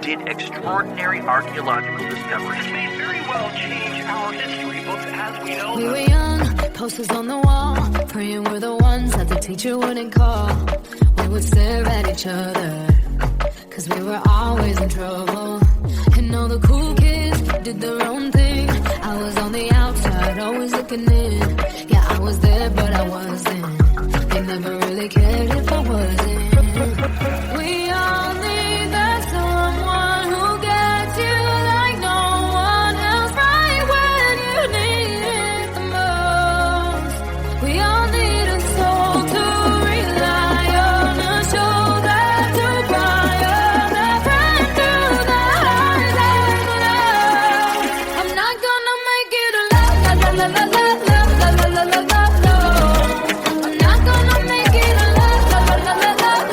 did extraordinary archaeological discoveries. This may very well change our history books as we know We them. were young, posters on the wall, praying we're the ones that the teacher wouldn't call. We would stare at each other, cause we were always in trouble. And all the cool kids did their own thing. I was on the outside, always looking in. Yeah, I was there, but I wasn't. They never really cared if I wasn't. We all need that someone who gets you like no one else, right when you need it the most. We all need a soul to rely on, a shoulder to cry on, a friend through the highs and the lows. I'm not gonna make it alone, la la la la la la la la la la la. No, I'm not gonna make it alone, la la la la la la.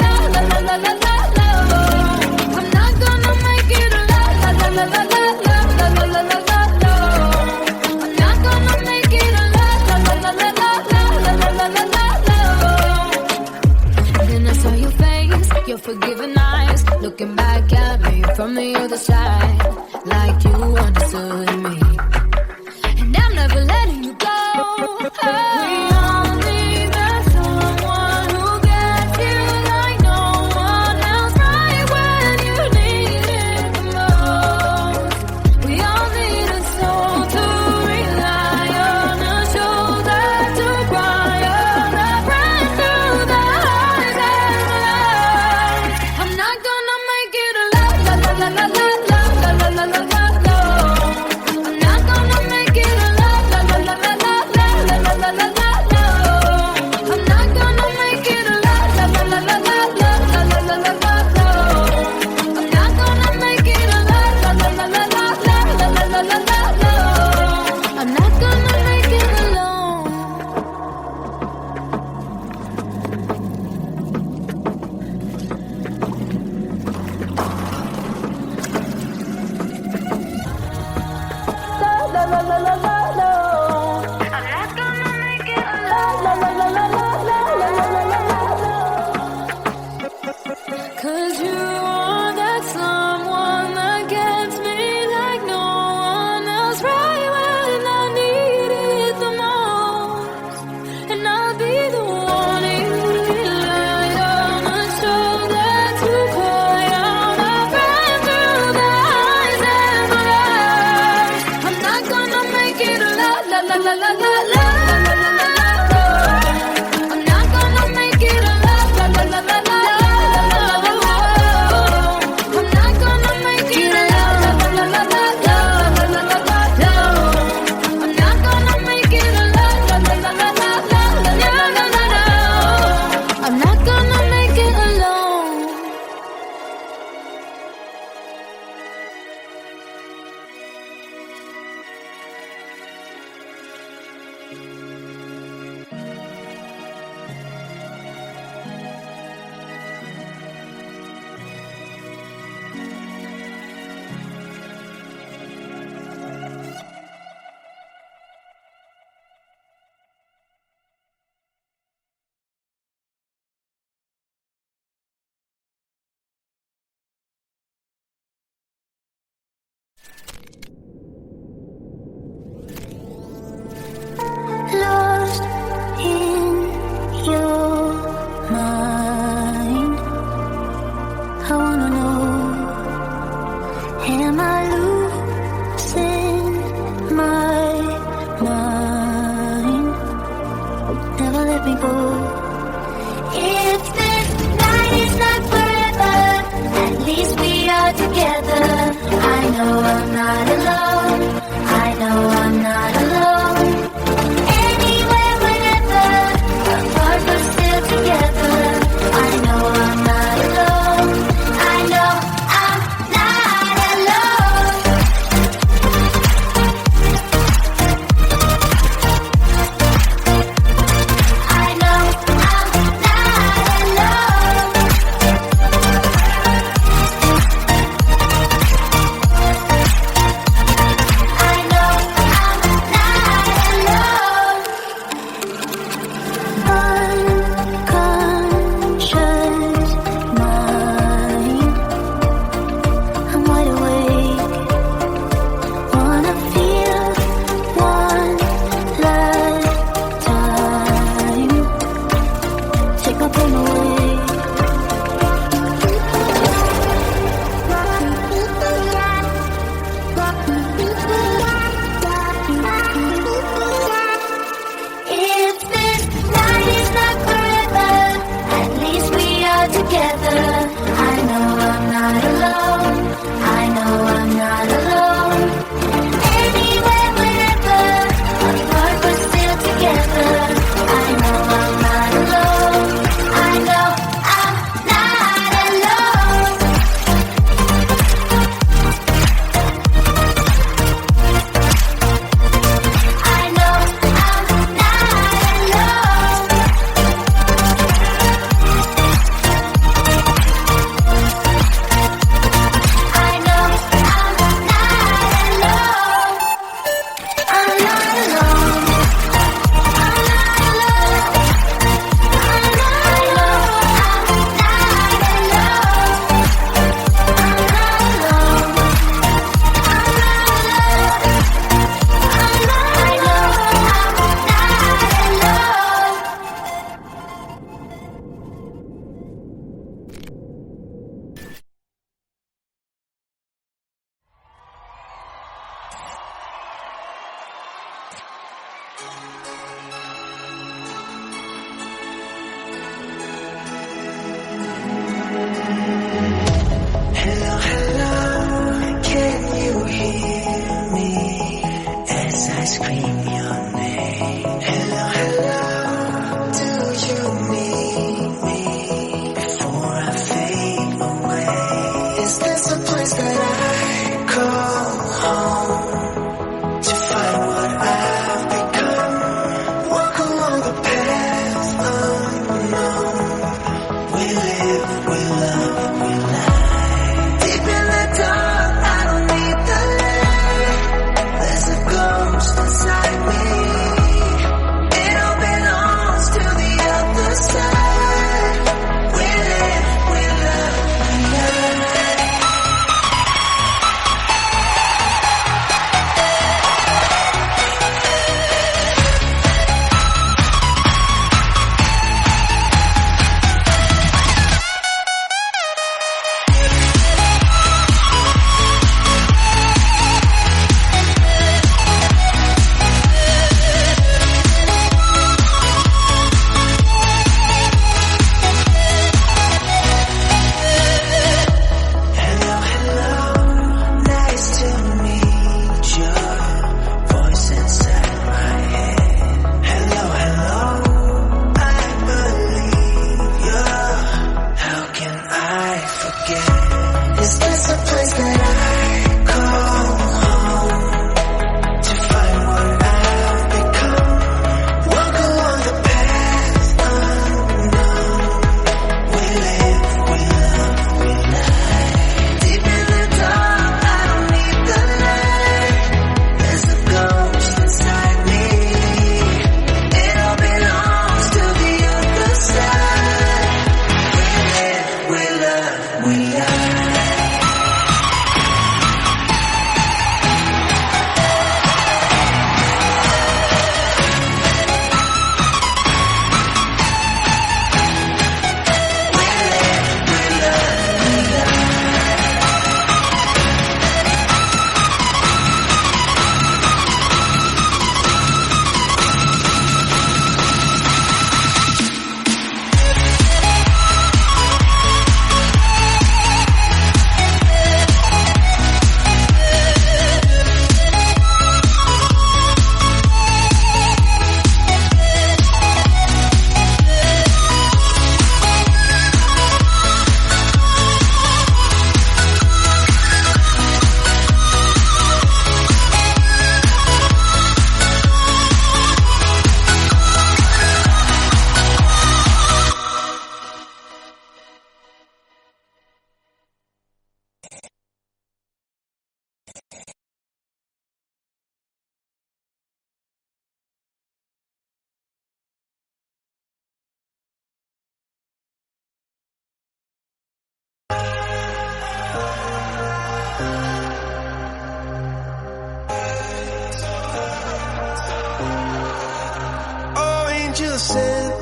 Angels sent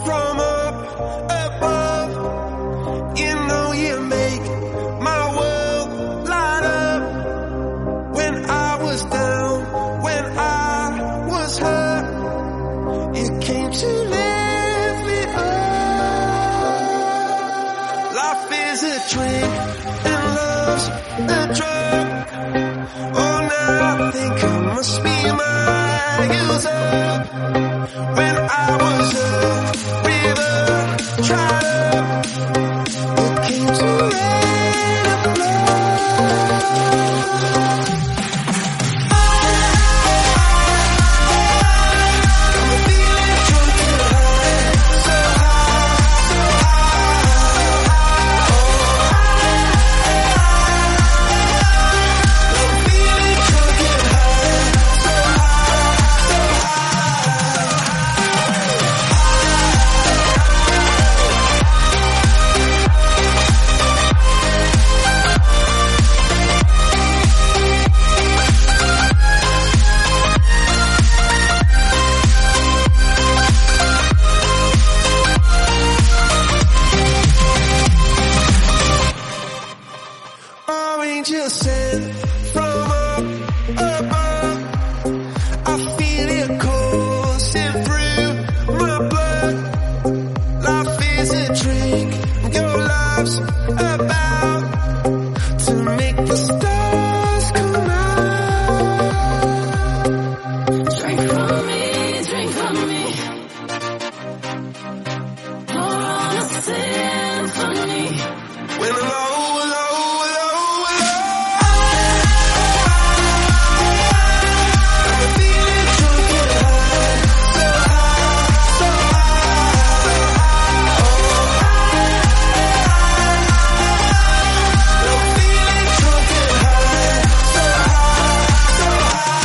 from up above. You know you make my world light up. When I was down, when I was hurt, you came to lift me up. Life is a drink and love's a drug. Oh, now I think I must be my user. When I was a river dried up, you came to let it flow. I'm feeling drunk and high, so high, so high. I'm feeling drunk and high, so high, so angels sent from up above. I feel it coursing through my blood. Life is a drink, your love's about to make the stars come out. Drink from me, drink from me. Pour on a symphony. When I'm low, low, low, low, I'm feeling drunk and high, so high, so high, so high. I'm feeling drunk and high, so high, so high.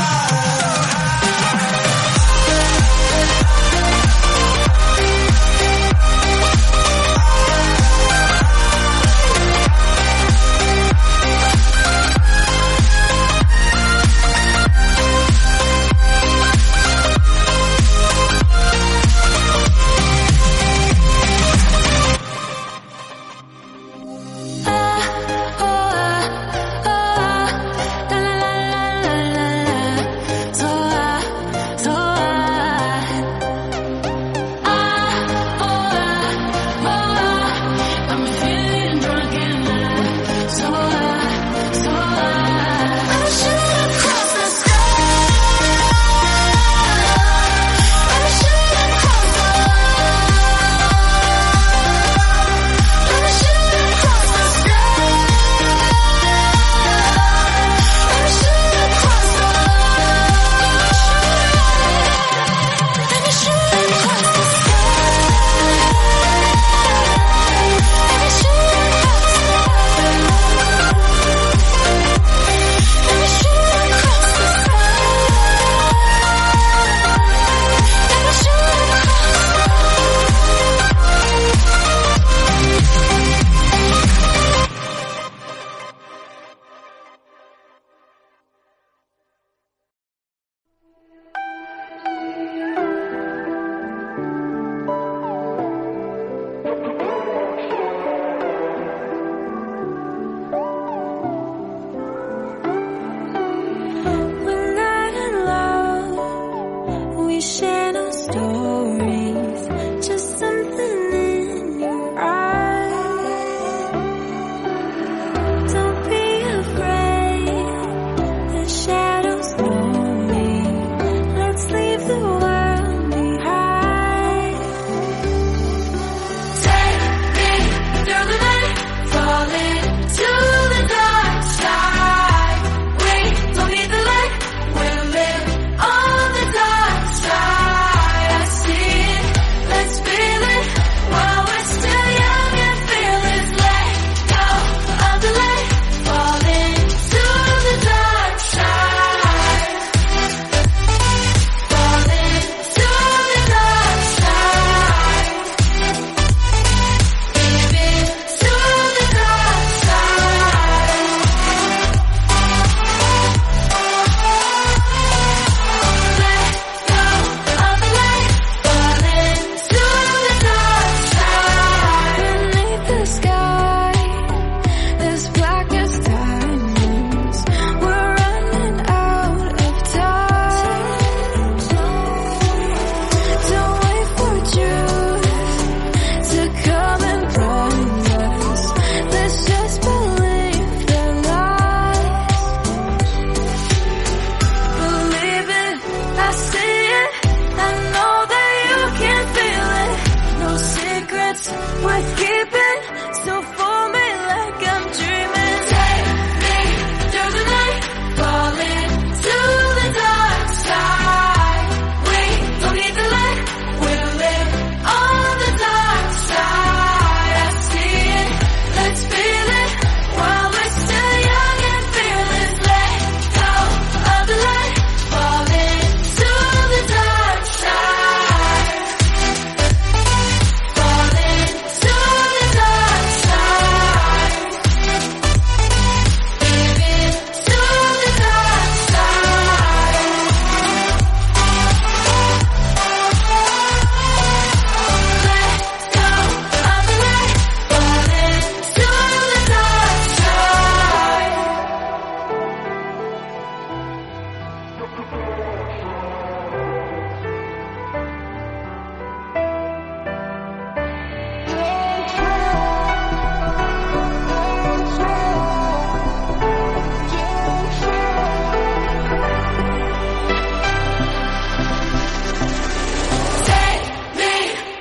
been so for me like I'm dreaming. Take me through the night, falling to the dark side. We don't need the light, we'll live on the dark side. I see it, let's feel it while we're still young and fearless. Let go of the light, falling to the dark side. Falling to the dark side. Giving to the dark side. Let go of the light, falling to the dark side. Take me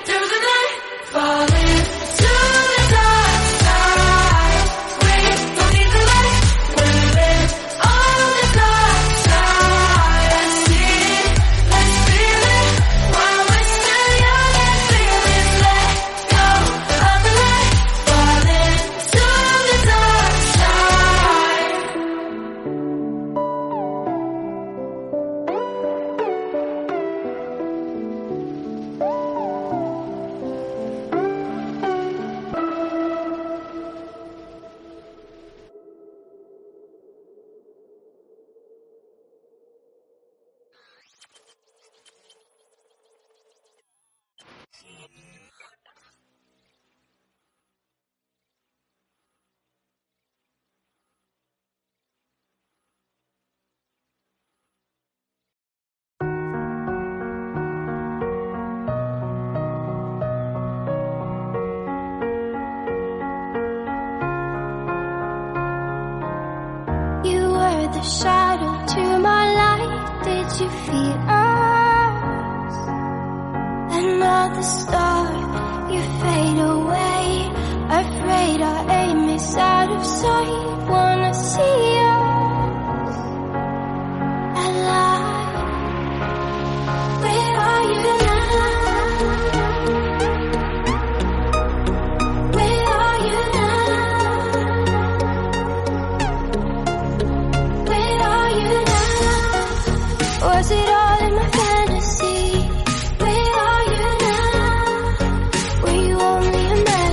through the night, falling to the dark side. We don't need the light, we'll live on the dark side. I see it, let's feel it while we're still young and fearless. Let go of the light, falling to the dark side. You were the shadow to my light. Did you feel us? Another star, you fade away. Afraid our aim is out of sight. Wanna see us alive. Where are you now? Where are you now? Where are you now? Was it all in my fantasy? Where are you now? Were you only a man?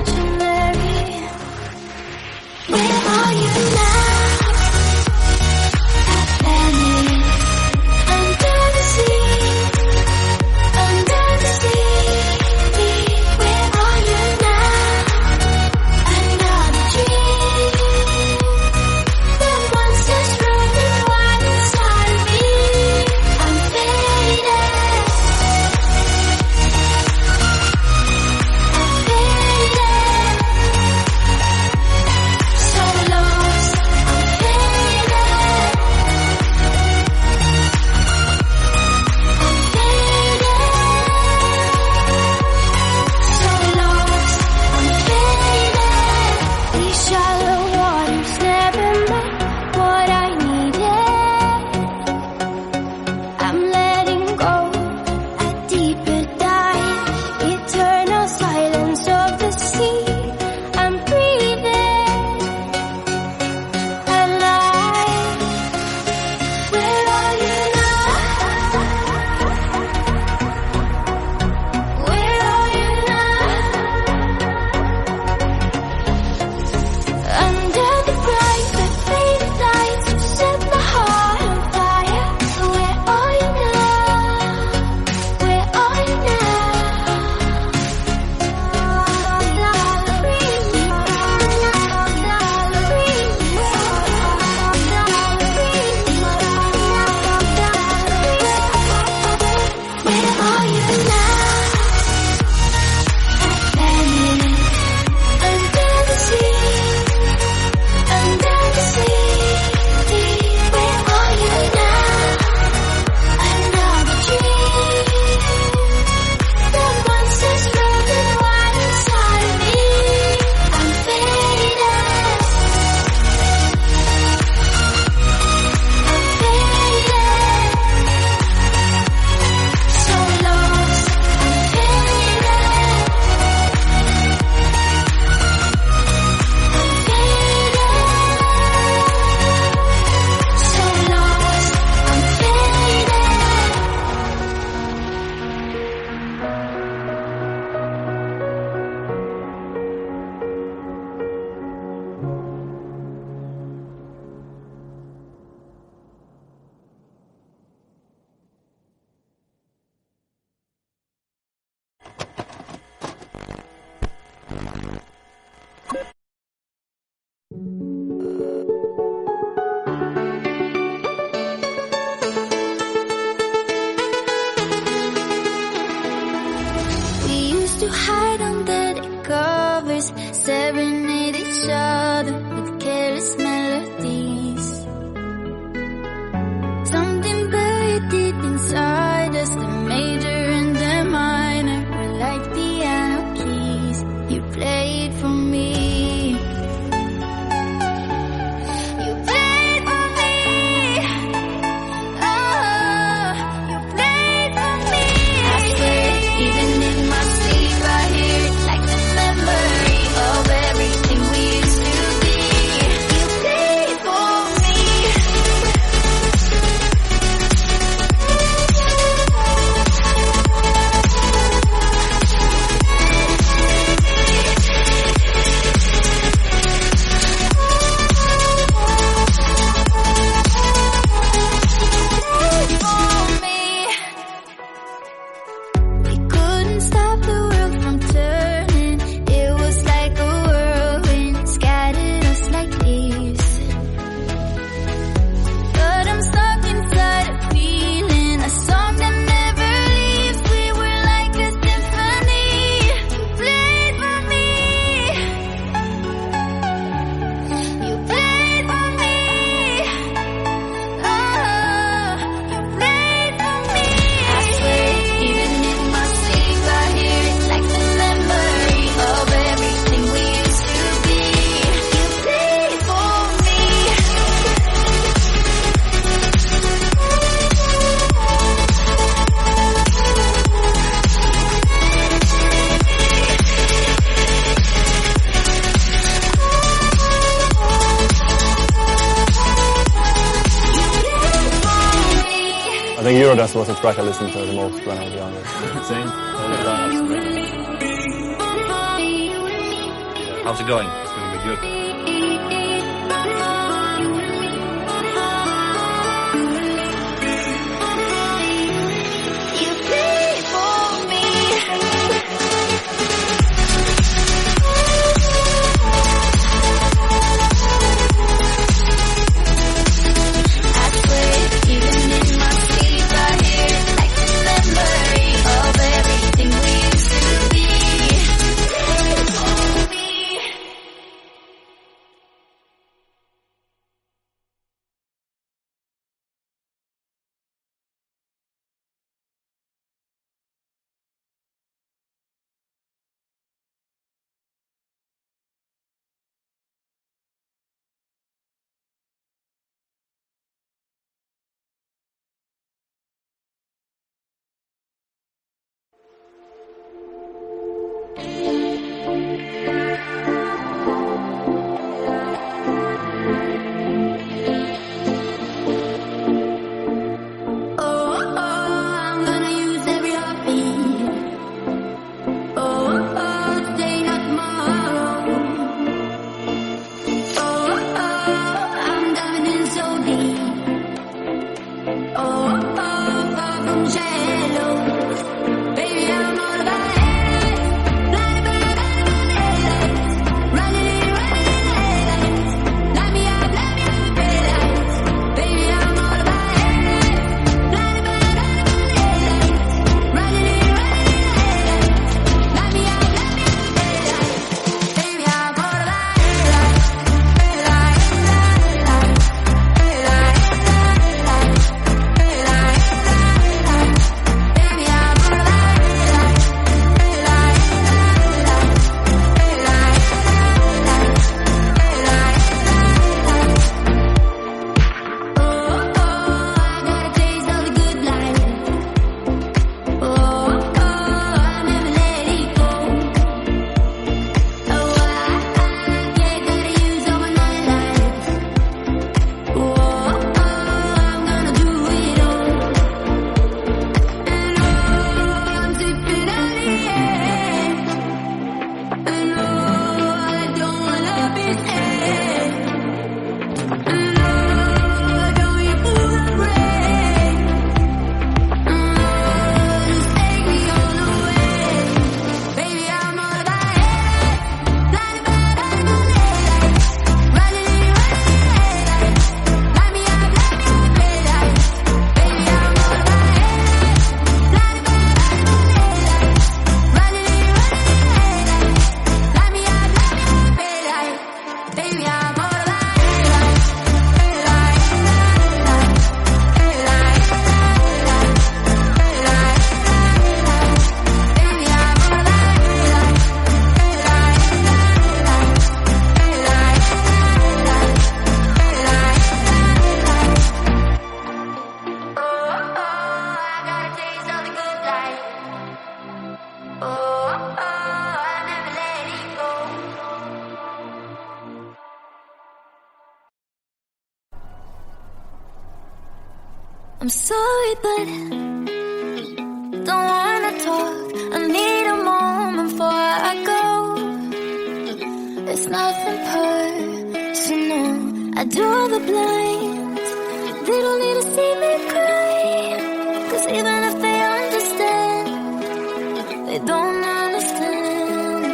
serenade each other with careless melodies. Something buried deep inside us, the major and the minor were like piano keys. You played for me. You played for me. Oh, you played for me. I swear, even in my sleep, I hear it like the memory of everything we used to be. You played for me. We couldn't stop the world from turning. It was like a whirlwind, scattered us like leaves. But I'm stuck inside a feeling, a song that never leaves. We were like a symphony. You played for me. You played for me. Oh, you played for me. I swear, even in my sleep, I hear it like the memory of everything we used to be. You played for me. I think Eurodance was the track I listened to the most when I was younger. Same. How's it going? It's gonna be good. You played for me. I swear, even in my sleep, I hear it like the memory of everything we used to be. You played for me. I'm sorry, but don't wanna talk. I need a moment before I go. It's nothing personal. I draw the blinds. They don't need to see me cry. 'Cause even if they understand, they don't understand.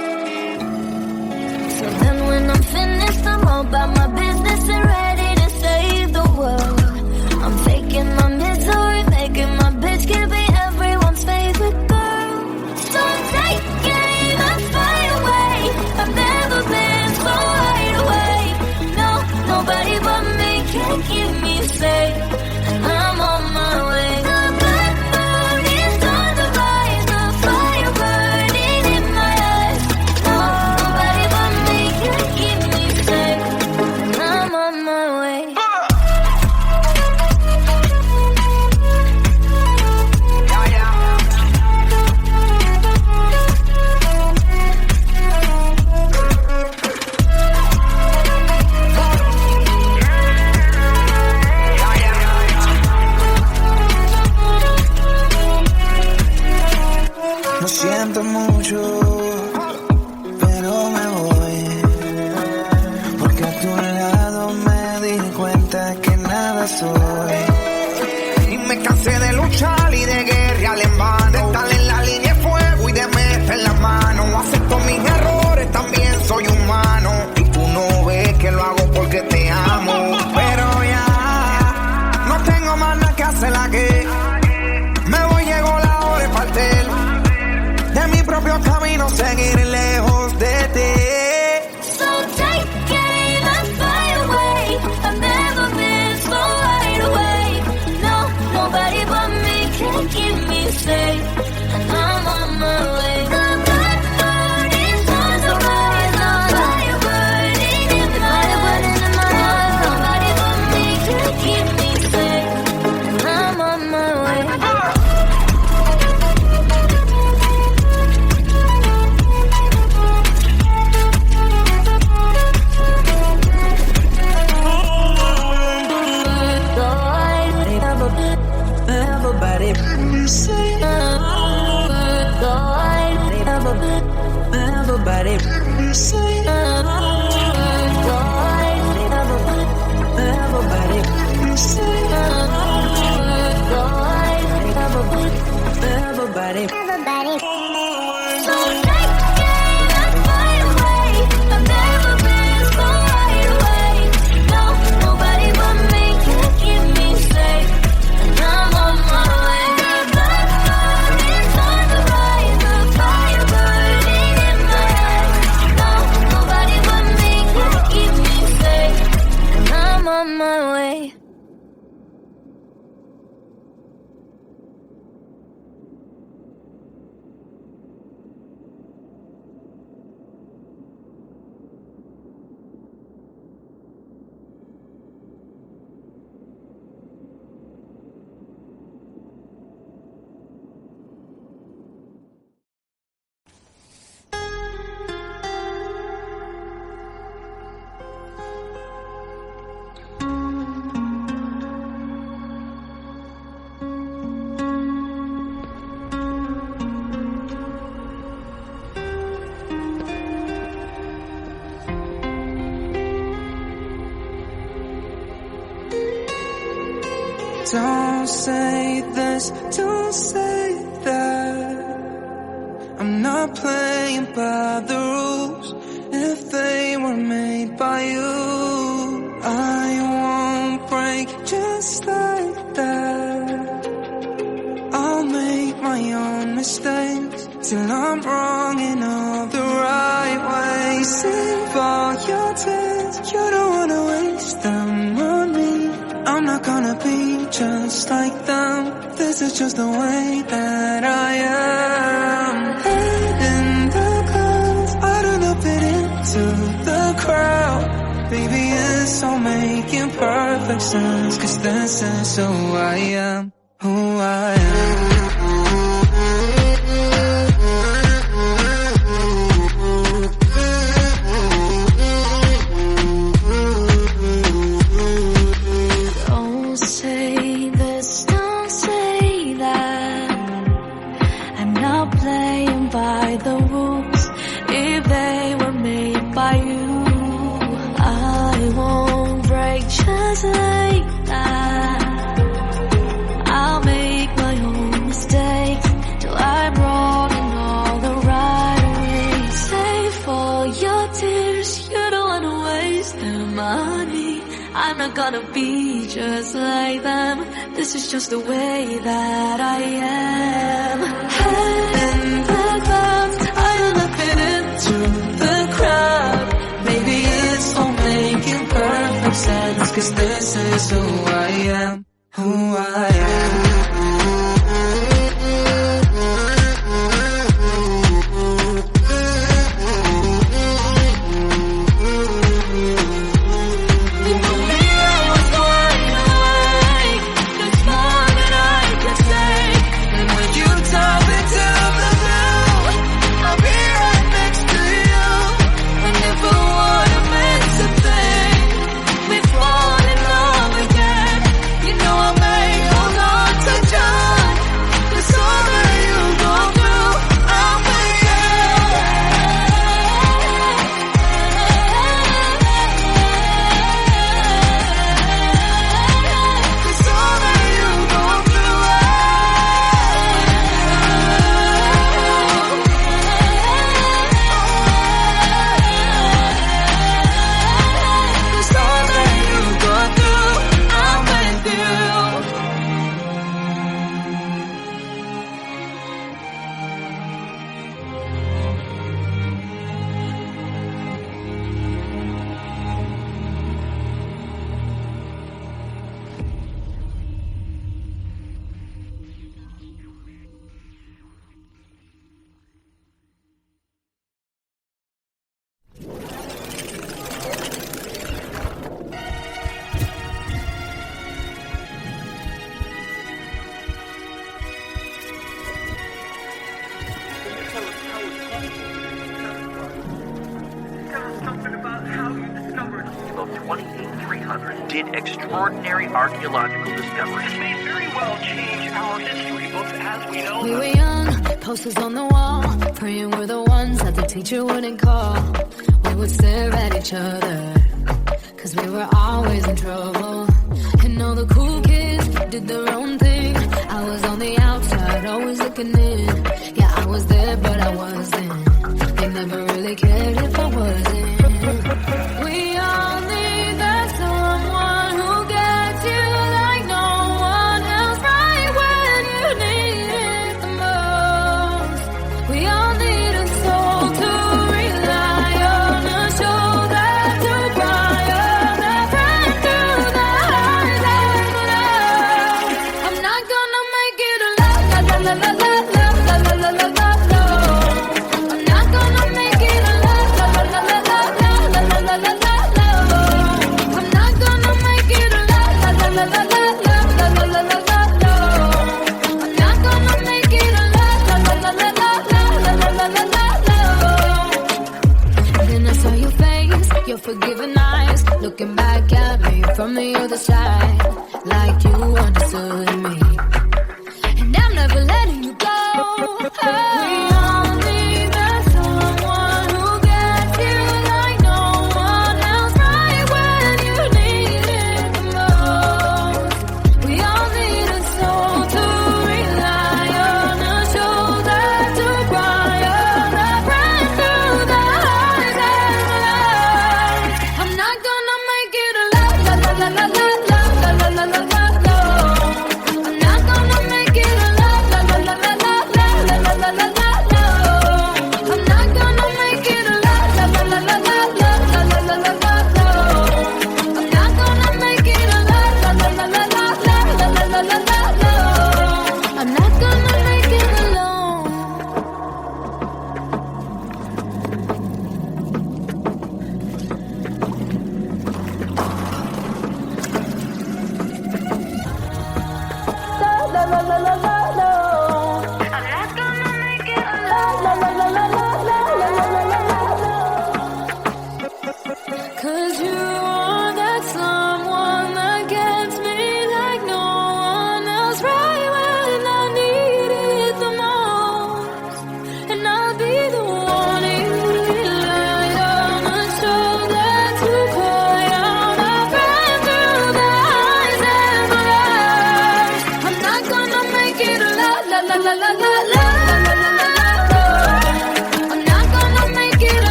So then when I'm finished, I'm all about my business and ready to save the world. I'm faking my misery, making my bitch give me everyone's favorite girl. So take aim and fly away. I've never been so wide awake. No, nobody but me can keep me safe. And I'm on my way. The black moon is on the rise, the fire burning in my eyes. No, nobody but me can keep me safe. And I'm on my way. Lo siento mucho, pero me voy, porque a tu lado me di cuenta que nada soy. Y me cansé de luchar y de guerrear en vano, de estar en la línea de fuego y de meter la mano. Acepto mis errores, también soy humano, y tú no ves que lo hago porque te amo. Pero ya no tengo más nada que hacer aquí. Me voy, llegó la hora de partir de mi propio camino, seguir lejos de ti. So take aim and fly away. I've never been so wide awake. No, nobody but me can keep me safe. And I'm on my way. The black moon is on the rise, the fire burning in my eyes. Nobody but me can keep me safe. And I'm on my way. Don't say this, don't say that. I'm not playing by the rules. If they were made by you, I won't break just like that. I'll make my own mistakes till I'm wrong in all the right ways. Save all your tears, you don't wanna waste them on me. I'm not gonna be just like them. This is just the way that I am. Head in the clouds, I don't know, fit into the crowd. Baby, it's all making perfect sense, 'cause this is who I am, who I am. Don't say this, don't is their money. I'm not gonna be just like them. This is just the way that I am. Head in the clouds, I don't fit into the crowd. Maybe it's all making perfect sense, 'cause this is who I am, who I am. Of 28,300 did extraordinary archaeological discoveries. This may very well change our history books as we know We them. were young, posters on the wall, praying we're the ones that the teacher wouldn't call. We would stare at each other, 'cause we were always in trouble. And all the cool kids did their own thing. I was on the outside, always looking in. Yeah, I was there, but I wasn't. They never really cared if I wasn't. We all need that someone who gets you like no one else, right when you need it the most. We all need a soul to rely on, a shoulder to cry on, a friend through the highs and the lows. I'm not gonna make it alone, la la la la la la la la la la la. I'm not gonna make it alone, la la la la la la la la la la la. I'm not gonna make it alone, la la la la la la la la la la la. I'm not gonna make it alone, la la la la la la la la la la la. Then I saw your face, your forgiving eyes, looking back at me from the other side, like you understood me. And I'm never letting you go. We all need that someone who gets you like no one else, right when you need it the most. We all need a soul to rely on, a shoulder to cry on, a friend through the highs and the lows. I'm not gonna make it alone, la la la la la la la la la la la. I'm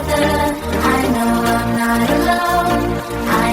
together. I know I'm not alone. I